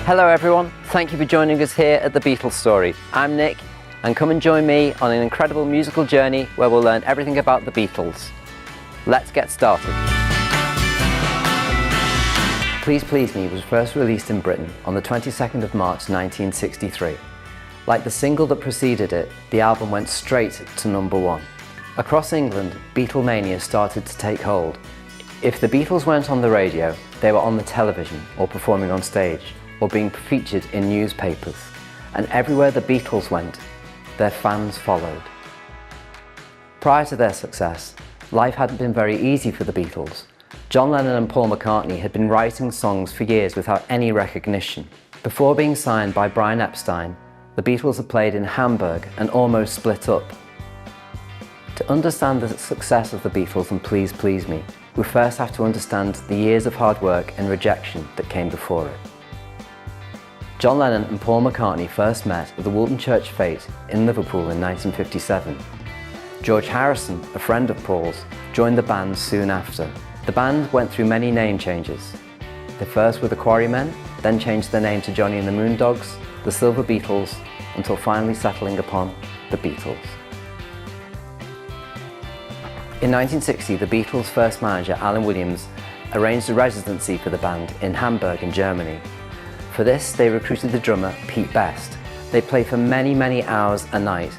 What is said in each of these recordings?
Hello everyone, thank you for joining us here at the Beatles Story. I'm Nick, and come and join me on an incredible musical journey where we'll learn everything about the Beatles. Let's get started. Please Please Me was first released in Britain on the 22nd of March 1963. Like the single that preceded it, the album went straight to number one. Across England, Beatlemania started to take hold. If the Beatles weren't on the radio, they were on the television or performing on stage, or being featured in newspapers. And everywhere the Beatles went, their fans followed. Prior to their success, life hadn't been very easy for the Beatles. John Lennon and Paul McCartney had been writing songs for years without any recognition. Before being signed by Brian Epstein, the Beatles had played in Hamburg and almost split up. To understand the success of the Beatles and Please Please Me, we first have to understand the years of hard work and rejection that came before it. John Lennon and Paul McCartney first met at the Woolton Church Fete in Liverpool in 1957. George Harrison, a friend of Paul's, joined the band soon after. The band went through many name changes. They first were the Quarrymen, then changed their name to Johnny and the Moondogs, the Silver Beatles, until finally settling upon the Beatles. In 1960, the Beatles' first manager, Alan Williams, arranged a residency for the band in Hamburg in Germany. For this, they recruited the drummer, Pete Best. They played for many hours a night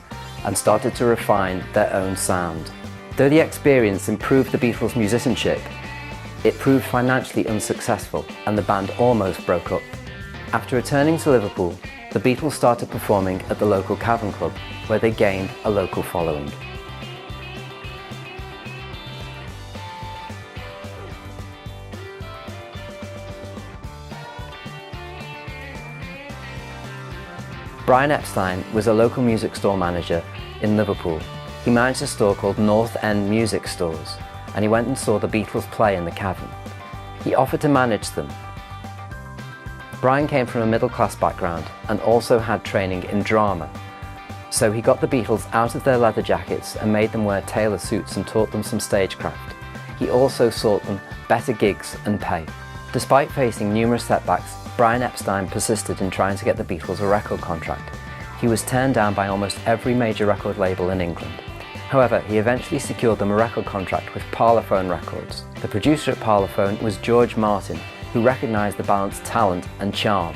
and started to refine their own sound. Though the experience improved the Beatles' musicianship, it proved financially unsuccessful and the band almost broke up. After returning to Liverpool, the Beatles started performing at the local Cavern Club, where they gained a local following. Brian Epstein was a local music store manager in Liverpool. He managed a store called North End Music Stores, and he went and saw the Beatles play in the Cavern. He offered to manage them. Brian came from a middle-class background and also had training in drama. So he got the Beatles out of their leather jackets and made them wear tailor suits and taught them some stagecraft. He also sought them better gigs and pay. Despite facing numerous setbacks, Brian Epstein persisted in trying to get the Beatles a record contract. He was turned down by almost every major record label in England. However, he eventually secured them a record contract with Parlophone Records. The producer at Parlophone was George Martin, who recognised the band's talent and charm.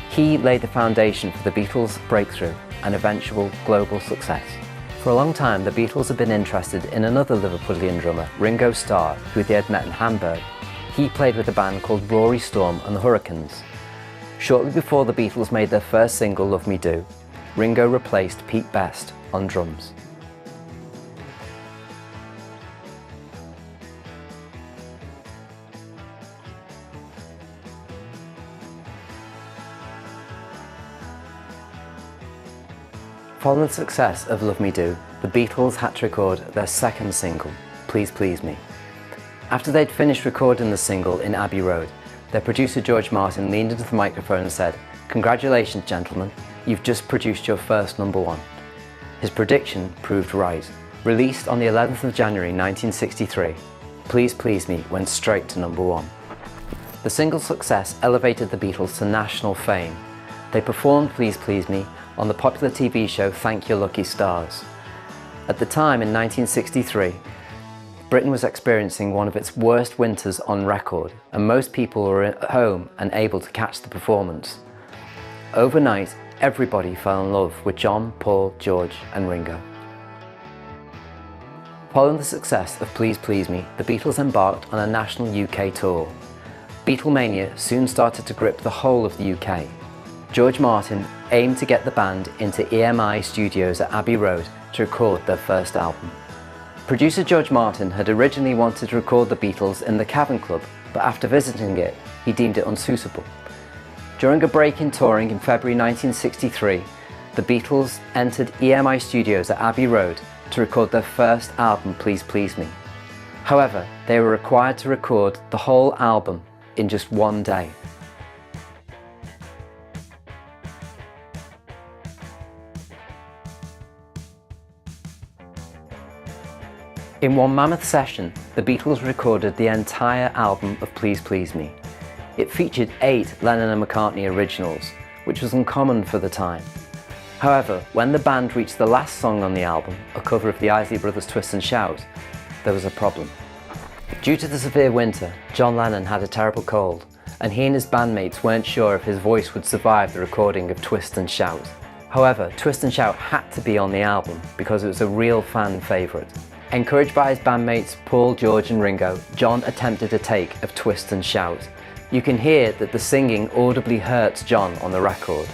He laid the foundation for the Beatles' breakthrough and eventual global success. For a long time, the Beatles had been interested in another Liverpudlian drummer, Ringo Starr, who they had met in Hamburg. He played with a band called Rory Storm and the Hurricanes. Shortly before the Beatles made their first single, Love Me Do, Ringo replaced Pete Best on drums. Following the success of Love Me Do, the Beatles had to record their second single, Please Please Me. After they'd finished recording the single in Abbey Road, their producer George Martin leaned into the microphone and said, "Congratulations, gentlemen, you've just produced your first number one." His prediction proved right. Released on the 11th of January 1963, Please Please Me went straight to number one. The single's success elevated the Beatles to national fame. They performed Please Please Me on the popular TV show Thank Your Lucky Stars. At the time, in 1963, Britain was experiencing one of its worst winters on record, and most people were at home and able to catch the performance. Overnight, everybody fell in love with John, Paul, George and Ringo. Following the success of Please Please Me, the Beatles embarked on a national UK tour. Beatlemania soon started to grip the whole of the UK. George Martin aimed to get the band into EMI Studios at Abbey Road to record their first album. Producer George Martin had originally wanted to record the Beatles in the Cavern Club, but after visiting it, he deemed it unsuitable. During a break in touring in February 1963, the Beatles entered EMI Studios at Abbey Road to record their first album, Please Please Me. However, they were required to record the whole album in just one day. In one mammoth session, the Beatles recorded the entire album of Please Please Me. It featured 8 Lennon and McCartney originals, which was uncommon for the time. However, when the band reached the last song on the album, a cover of the Isley Brothers' Twist and Shout, there was a problem. Due to the severe winter, John Lennon had a terrible cold, and he and his bandmates weren't sure if his voice would survive the recording of Twist and Shout. However, Twist and Shout had to be on the album because it was a real fan favourite. Encouraged by his bandmates Paul, George and Ringo, John attempted a take of Twist and Shout. You can hear that the singing audibly hurts John on the record.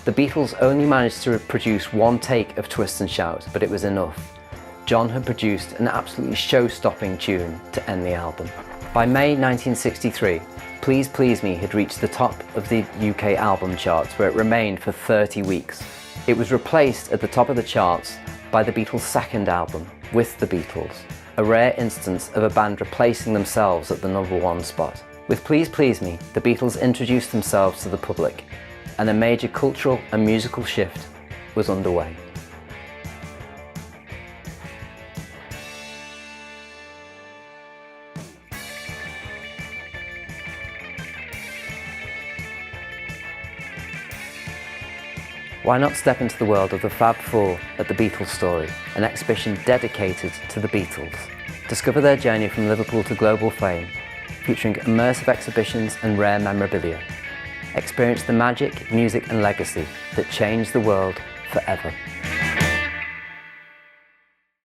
The Beatles only managed to produce one take of Twist and Shout, but it was enough. John had produced an absolutely show-stopping tune to end the album. By May 1963, Please Please Me had reached the top of the UK album charts, where it remained for 30 weeks. It was replaced at the top of the charts by the Beatles' second album, With the Beatles, a rare instance of a band replacing themselves at the #1 spot. With Please Please Me, the Beatles introduced themselves to the public, and a major cultural and musical shift was underway. Why not step into the world of the Fab Four at the Beatles Story, an exhibition dedicated to the Beatles? Discover their journey from Liverpool to global fame, featuring immersive exhibitions and rare memorabilia. Experience the magic, music and legacy that changed the world forever.